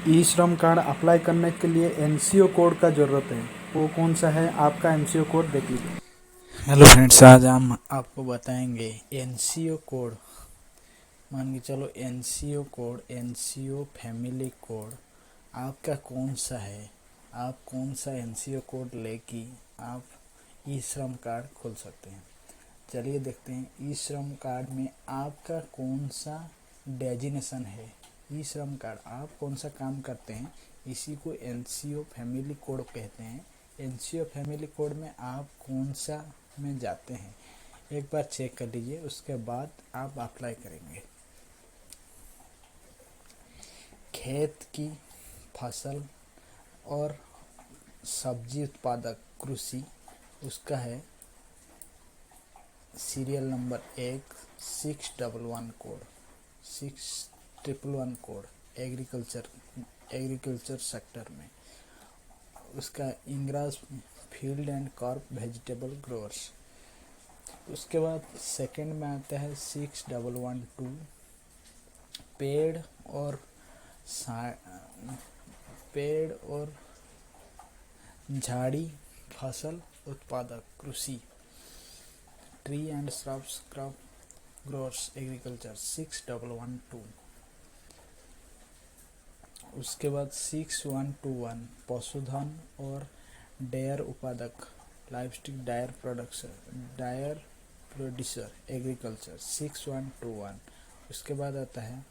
ई श्रम card apply करने के लिए एनसीओ कोड का ज़रूरत है। वो कौन सा है आपका एनसीओ कोड देख लीजिए। हेलो फ्रेंड्स, आज हम आपको बताएंगे एनसीओ कोड। मान के चलो एनसीओ फैमिली कोड आपका कौन सा है। आप कौन सा एनसीओ कोड लेके आप ई श्रम कार्ड खोल सकते हैं। चलिए देखते हैं ई श्रम कार्ड में आपका कौन सा डेजिनेशन है। ई श्रम कार्ड आप कौन सा काम करते हैं, इसी को एनसीओ फैमिली कोड कहते हैं। एनसीओ फैमिली कोड में आप कौन सा में जाते हैं, एक बार चेक कर लीजिए, उसके बाद आप अप्लाई करेंगे। खेत की फसल और सब्जी उत्पादक कृषि, उसका है serial number 6111 code agriculture sector में। उसका इंग्रास field and crop vegetable growers. उसके बाद सेकंड में आता है 6112 पेड़ और पेड़ और झाड़ी फसल उत्पादक कृषि, tree and shrubs crop growers agriculture 6112। उसके बाद 6121 पशुधन और डेयर उत्पादक लाइवस्टिक डायर प्रोड्यूसर एग्रीकल्चर 6121। उसके बाद आता है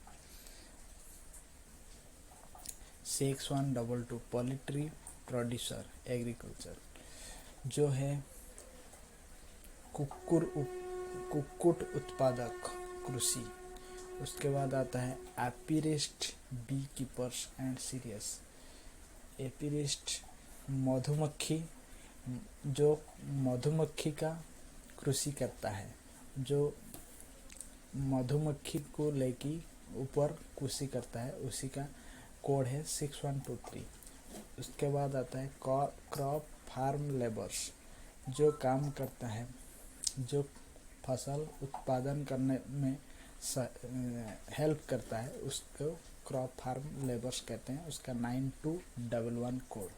6122 पोल्ट्री प्रोड्यूसर एग्रीकल्चर, जो है कुक्कुट उत्पादक कृषि। उसके बाद आता है apiarist bee keepers and serious. Apiarist मधुमक्खी, जो मधुमक्खी का कृषि करता है, जो मधुमक्खी को लेके ऊपर कृषि करता है, उसी का कोड है 6123। उसके बाद आता है क्रॉप फार्म लेबर्स, जो काम करता है, जो फसल उत्पादन करने में हेल्प करता है, उसको क्रॉप फार्म लेबर्स कहते हैं। उसका 9211 कोड।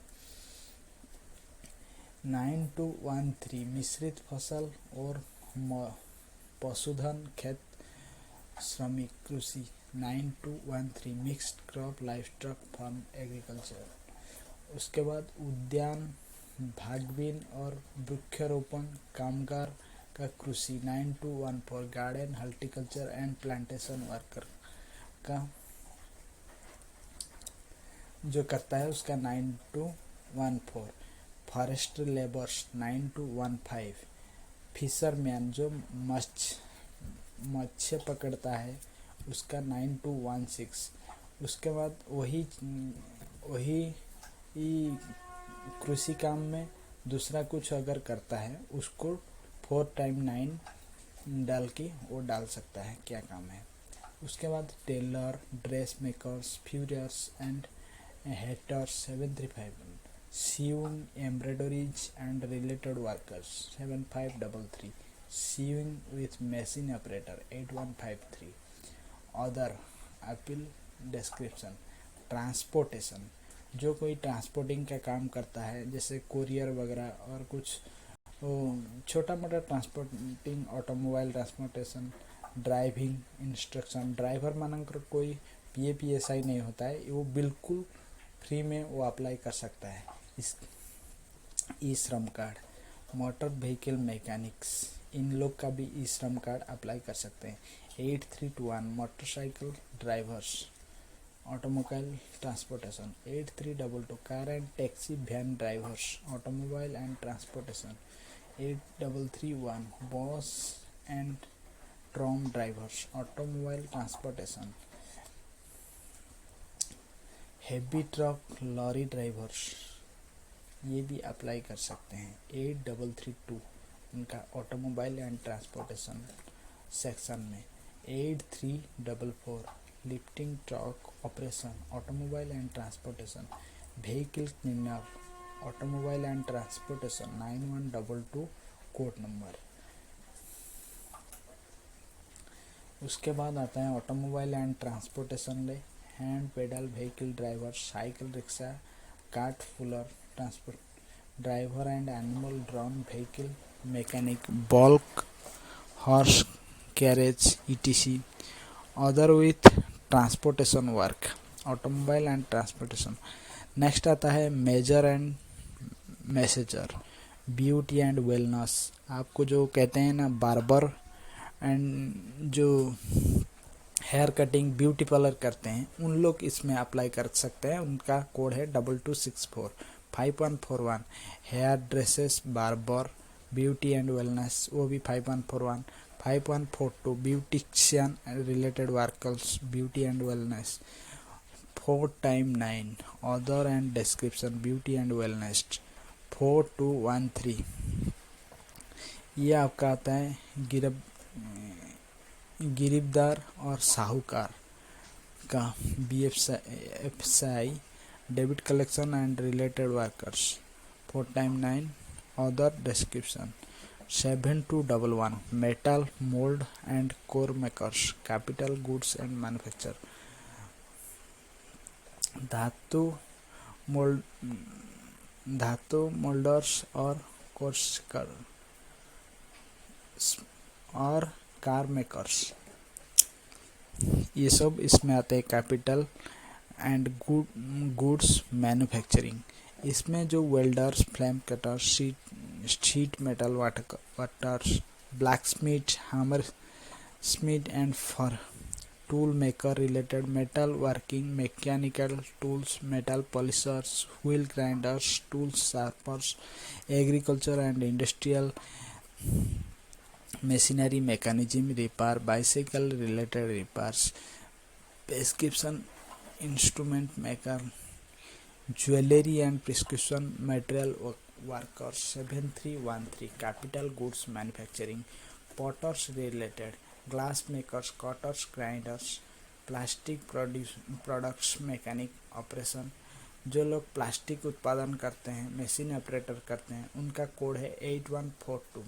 9213 मिश्रित फसल और पशुधन खेत श्रमिक कृषि 9213 mixed crop livestock farm agriculture. उसके बाद उद्यान बागवानी और वृक्षारोपण कामगार का कृषि 9214 garden horticulture and plantation worker का जो करता है, उसका 9214। Forestry labours 9215। फिशरमैन, जो मत्स्य पकड़ता है, उसका 9216। उसके बाद वही कृषि काम में दूसरा कुछ अगर करता है, उसको 4 टाइम 9 डाल के वो डाल सकता है क्या काम है। उसके बाद tailor, dress makers, furriers and hatters 735। sewing, embroideries and related workers 7533। sewing with machine operator 8153। other appeal description transportation, जो कोई ट्रांसपोर्टिंग का काम करता है, जैसे कुरियर वगैरह और कुछ छोटा मोटा transporting, automobile transportation, driving instruction. Driver मानकर कोई PAPSI नहीं होता है, वो बिल्कुल फ्री में वो अप्लाई कर सकता है इस ई श्रम कार्ड। मोटर व्हीकल मैकेनिक्स, इन लोग का भी ई श्रम कार्ड अप्लाई कर सकते हैं। 8321 motorcycle drivers automobile transportation. 8322 car and taxi van drivers automobile and transportation. 8331 bus and tram drivers automobile transportation. Heavy truck lorry drivers ये भी अप्लाई कर सकते हैं। 8332 उनका ऑटोमोबाइल एंड ट्रांसपोर्टेशन सेक्शन में। 8344 lifting truck operation automobile and transportation. Vehicle cleaner automobile and transportation 9122 code number. उसके बाद आता है automobile and transportation hand pedal vehicle driver, cycle rickshaw, cart puller, transport driver and animal drawn vehicle mechanic, bulk horse carriage etc. Other with transportation work, automobile and transportation. Next आता है major and massager, beauty and wellness. आपको जो कहते हैं ना barber and जो hair cutting beauty parlour करते हैं, उन लोग इसमें अप्लाई कर सकते हैं। उनका कोड है 2264 5141। Hair dresses barber beauty and wellness, वो भी 5141। 5142 beautician related workers beauty and wellness. 4x9 other and description beauty and wellness. 4213 ये आपका आता है गिरफ्तार और साहूकार का BFSI debit collection and related workers. 4x9 other description. 7211 metal mould and core makers capital goods and manufacture. धातु moulders और कोर्सकर और कार मेकर्स, ये सब इसमें आते हैं। कैपिटल एंड गुड्स मैन्युफैक्चरिंग, इसमें जो welders, flame cutters, sheet metal workers, blacksmith, hammersmith and fur tool maker related, metal working, mechanical tools, metal polishers, wheel grinders, tools sharpers, agriculture and industrial machinery, mechanism repair, bicycle related repairs, prescription instrument maker, jewellery and prescription material workers. 7313 capital goods manufacturing, potters related, glass makers, cutters, grinders, plastic products mechanic operation, जो लोग plastic उत्पादन करते हैं, machine operator करते हैं, उनका code है 8142।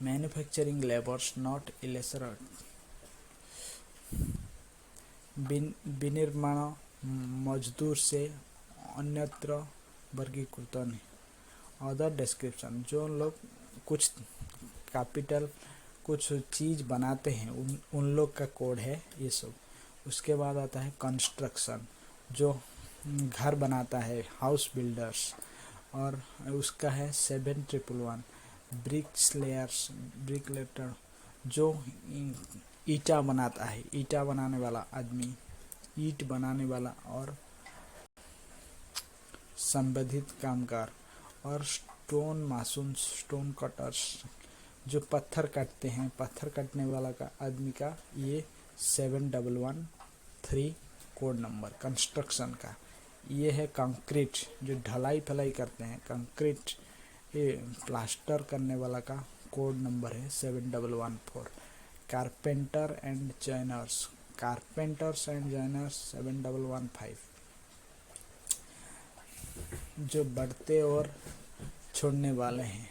Manufacturing labours not इलेसरड, विनिर्माण मजदूर से अन्यत्र वर्गीकृत नहीं। अदर डिस्क्रिप्शन, जो लोग कुछ कैपिटल कुछ चीज़ बनाते हैं, उन लोग का कोड है ये सब। उसके बाद आता है कंस्ट्रक्शन, जो घर बनाता है, हाउस बिल्डर्स, और उसका है 7111। ब्रिक्स लेयर्स, ब्रिक लेटर, जो ईटा बनाता है, ईटा बनाने वाला आदमी, ईट बनाने वाला और संबंधित कामगार। और स्टोन मासून, स्टोन कटर्स, जो पत्थर काटते हैं, पत्थर काटने वाला का आदमी का ये 7113 कोड नंबर कंस्ट्रक्शन का। ये है कंक्रीट, जो ढलाई फलाई करते हैं, कंक्रीट ये प्लास्टर करने वाला का कोड नंबर है 7114। Carpenter and joiners, carpenters and joiners 7115। जो बढ़ते और छोड़ने वाले हैं,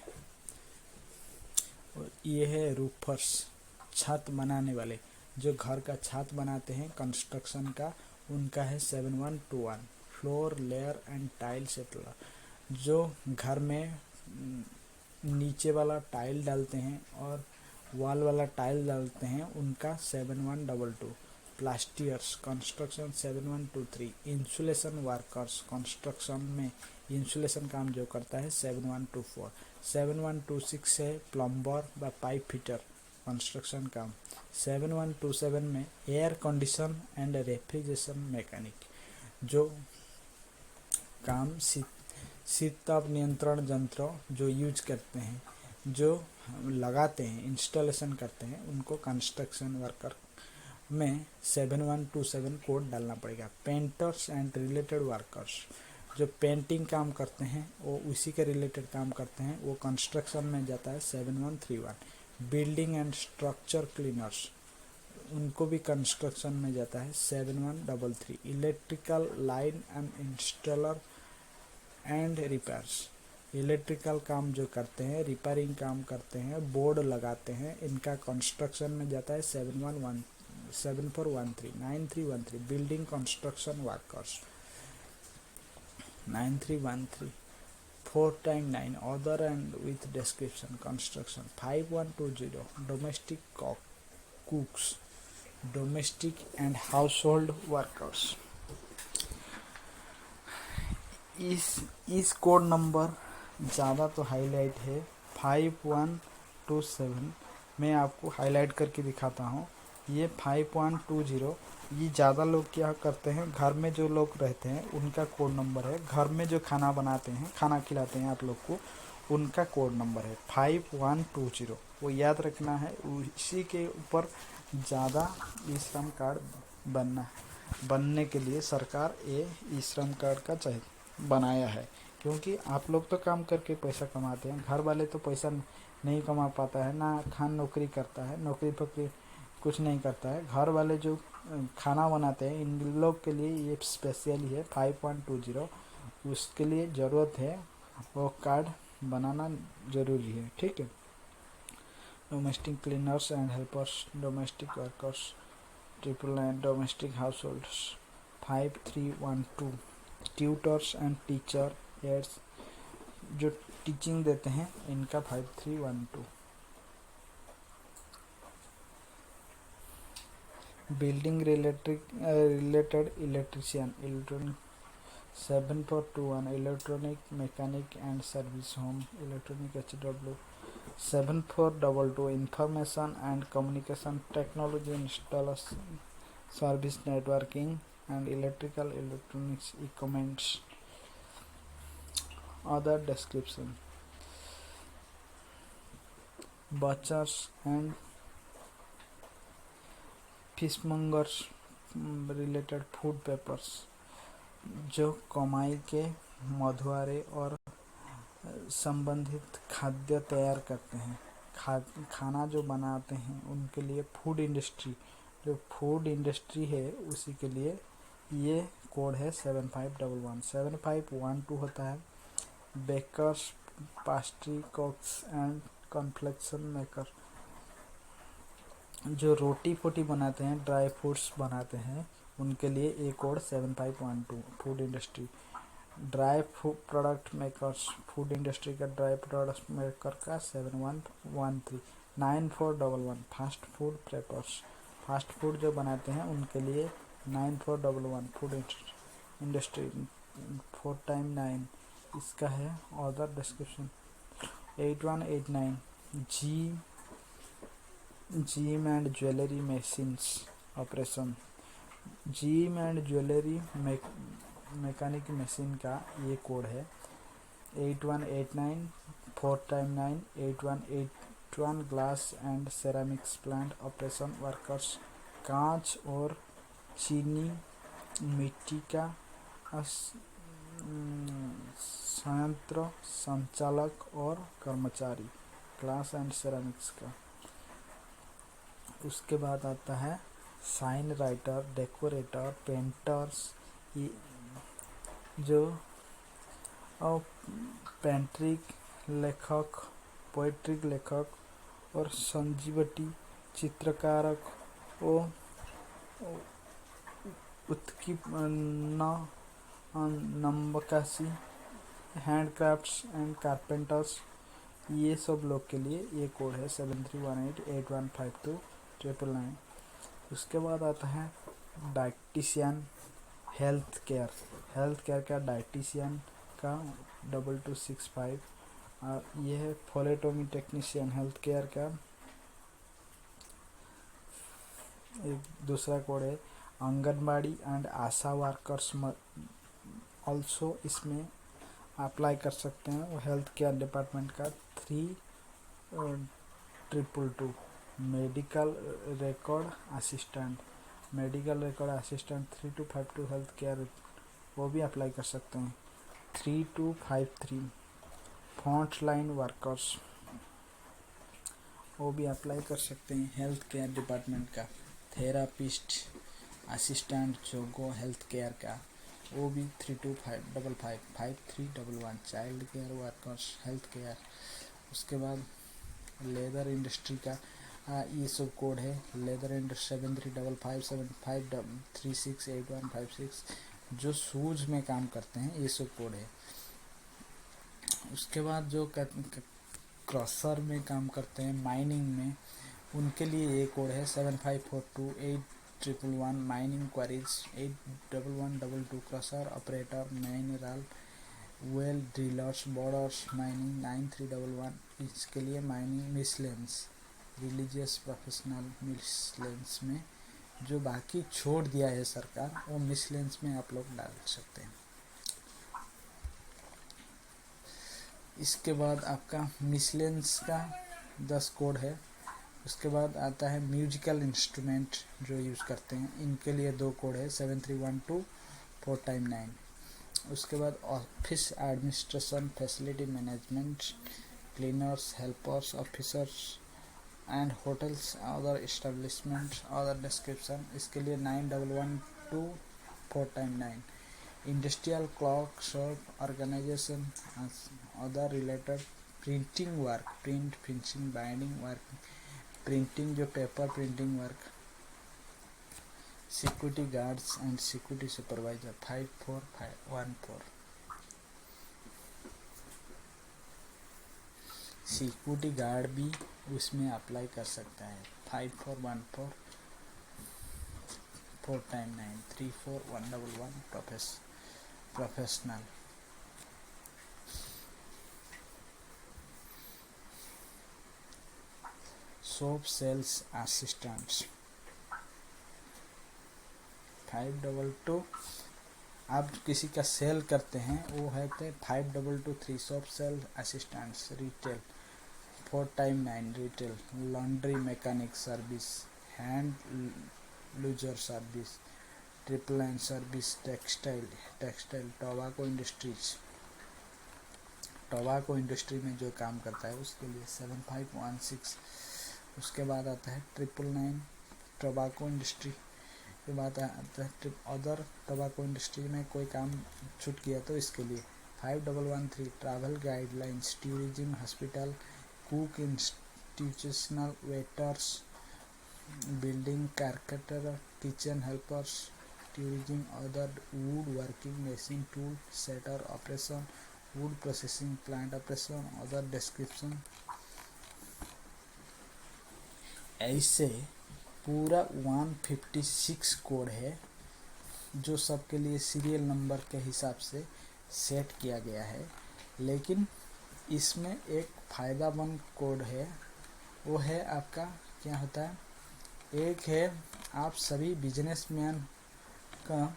और ये है रूफर्स, छत बनाने वाले, जो घर का छत बनाते हैं कंस्ट्रक्शन का, उनका है 7121। Floor layer and tile settler, जो घर में नीचे वाला टाइल डालते हैं और वॉल वाला टाइल डालते हैं, उनका 7122। प्लास्टियर्स कंस्ट्रक्शन 7123। इंसुलेशन वर्कर्स, कंस्ट्रक्शन में इंसुलेशन काम जो करता है 7124। 7126 है प्लम्बर व पाइप फिटर कंस्ट्रक्शन काम। 7127 में air condition and refrigeration mechanic, जो काम शीत ताप नियंत्रण यंत्र जो यूज करते हैं, जो लगाते हैं, इंस्टॉलेशन करते हैं, उनको कंस्ट्रक्शन वर्कर में 7127 कोड डालना पड़ेगा। पेंटर्स एंड रिलेटेड वर्कर्स, जो पेंटिंग काम करते हैं, वो उसी के रिलेटेड काम करते हैं, वो कंस्ट्रक्शन में जाता है 7131। बिल्डिंग एंड स्ट्रक्चर क्लीनर्स, उनको भी कंस्ट्रक्शन में जाता है 7133। Electrical line and installer and repairs, electrical काम जो करते हैं, रिपेयरिंग काम करते हैं, बोर्ड लगाते हैं, इनका कंस्ट्रक्शन में जाता है 7111। 9313 building construction workers 9313 4 times 9 other and with description construction 5120 domestic cooks domestic and household workers। इस कोड नंबर ज़्यादा तो हाईलाइट है 5127 मैं आपको हाईलाइट करके दिखाता हूँ। ये 5120 ये ज़्यादा लोग क्या करते हैं, घर में जो लोग रहते हैं उनका कोड नंबर है। घर में जो खाना बनाते हैं, खाना खिलाते हैं आप लोग को, उनका कोड नंबर है 5120। वो याद रखना है। इसी के ऊपर ज़्यादा ई श्रम कार्ड बनने के लिए सरकार ये ई श्रम कार्ड का बनाया है। क्योंकि आप लोग तो काम करके पैसा कमाते हैं, घर वाले तो पैसा नहीं कमा पाता है ना, खान नौकरी करता है, नौकरी पकड़ी कुछ नहीं करता है। घर वाले जो खाना बनाते हैं इन लोग के लिए ये स्पेशली है 5120। उसके लिए ज़रूरत है, वो कार्ड बनाना ज़रूरी है। ठीक है। Domestic cleaners and helpers, domestic workers 999, domestic households 5312, tutors and teacher aids जो टीचिंग देते हैं इनका 5312। Building related electrician electronic 7421, electronic mechanic and service home electronic HW 7422, information and communication technology installation service networking and electrical electronics equipments। Other description: butchers and fishmongers related food papers जो कमाई के मधुआरे और संबंधित खाद्य तैयार करते हैं, खाना जो बनाते हैं उनके लिए फूड इंडस्ट्री, जो फूड इंडस्ट्री है उसी के लिए ये कोड है 7511। 7512 होता है bakers, pastry cooks and confection maker जो रोटी फोटी बनाते हैं, ड्राई फ्रूट्स बनाते हैं, उनके लिए ये code 7512। Food industry dry product makers, food industry का ड्राई प्रोडक्ट मेकर का 7113। 9411 फास्ट फूड प्रेपर्स, फास्ट फूड जो बनाते हैं उनके लिए 9411। फूड इंडस्ट्री 4 times 9 इसका है। Other description 8189 gym and jewellery machines operation, gym and jewellery mechanic machine का ये कोड है 8189। 4 times 9 8181 glass and ceramics plant operation workers, कांच और चीनी मिट्टी का संयंत्र संचालक और कर्मचारी, ग्लास एंड सेरामिक्स का। उसके बाद आता है साइन राइटर, डेकोरेटर, पेंटर्स जो पेंट्रिक लेखक, पोएट्रिक लेखक और संजीवटी चित्रकारक और उत्की नम्बकाशी, हैंडक्राफ्ट्स एंड कारपेंटर्स, ये सब लोग के लिए ये कोड है 7318 8152 999। उसके बाद आता है डाइटिशियन हेल्थ केयर का डाइटिशियन का 2265। और ये है फोलेटोमी टेक्नीशियन हेल्थ केयर का एक दूसरा कोड है। Anganwadi and Asha workers also इसमें अप्लाई कर सकते हैं, वो हेल्थ केयर डिपार्टमेंट का 3222। Medical record assistant 3252 health care वो भी अप्लाई कर सकते हैं। 3253 फ्रंट लाइन वर्कर्स वो भी अप्लाई कर सकते हैं हेल्थ केयर डिपार्टमेंट का। थेरापिस्ट असिस्टेंट जोगो हेल्थ केयर का वो भी 3255 5311 child care workers health care. उसके बाद लेदर इंडस्ट्री का ये सब कोड है। लेदर एंड 735575368156 जो शूज में काम करते हैं, ये सब कोड है। उसके बाद जो क्रॉसर में काम करते हैं, माइनिंग में, उनके लिए ये कोड है 75428111 mining quarries 81122 crusher operator mineral well drillers borders mining 9311। इसके लिए mining miscellaneous religious professional miscellaneous में जो बाकी छोड़ दिया है सरकार, वो मिसलेंस में आप लोग डाल सकते हैं। इसके बाद आपका मिसलेंस का 10 कोड है। उसके बाद आता है म्यूजिकल इंस्ट्रूमेंट जो यूज़ करते हैं, इनके लिए 2 कोड है 73124x9। उसके बाद office administration facility management cleaners helpers officers and hotels other establishment other description, इसके लिए 9112 4x9। Industrial clock shop organisation other related printing work print finishing binding work printing जो paper printing work security guards and security supervisor 54514। Security guard भी उसमें apply कर सकता है 5414 4x9 34111 professional. Shop sales assistants 522। आप किसी का सेल करते हैं, वो है 5223 shop sale assistants retail 4x9 retail laundry mechanic service hand loser service triple line service textile tobacco industry में जो काम करता है उसके लिए 7516। उसके बाद आता है 999 टोबाको इंडस्ट्री के बाद आता है अदर टोबाको इंडस्ट्री में कोई काम छूट गया तो इसके लिए 5113 travel guidelines tourism hospital cook institutional waiters building carpenter kitchen helpers tourism other wood working machine tool setter operation wood processing plant operation other description. ऐसे पूरा 156 कोड है जो सबके लिए सीरियल नंबर के हिसाब से सेट किया गया है। लेकिन इसमें एक फ़ायदामंद कोड है, वो है आपका क्या होता है, एक है आप सभी बिजनेसमैन का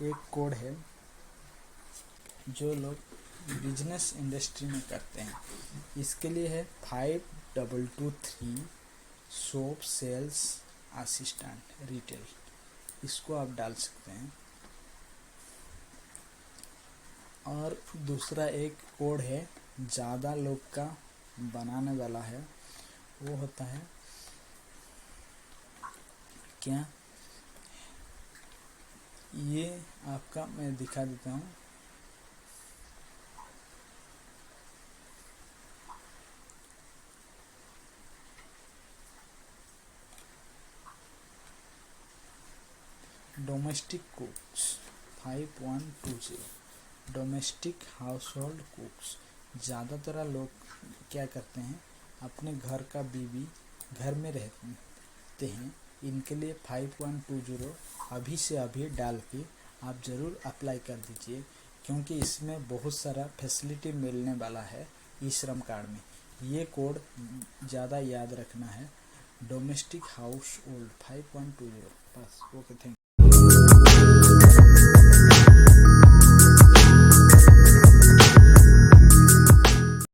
एक कोड है जो लोग बिजनेस इंडस्ट्री में करते हैं, इसके लिए है 5223 शॉप सेल्स असिस्टेंट रिटेल, इसको आप डाल सकते हैं। और दूसरा एक कोड है ज़्यादा लोग का बनाने वाला है, वो होता है क्या, ये आपका मैं दिखा देता हूँ। डोमेस्टिक कुक्स 5120 डोमेस्टिक हाउस होल्ड कुक्स, ज़्यादातर लोग क्या करते हैं, अपने घर का बीवी घर में रहते हैं, इनके लिए 5120 अभी से अभी डाल के आप ज़रूर अप्लाई कर दीजिए, क्योंकि इसमें बहुत सारा फैसिलिटी मिलने वाला है ई श्रम कार्ड में। ये कोड ज़्यादा याद रखना है, डोमेस्टिक हाउस होल्ड 5120। बस ओके, थैंक यू।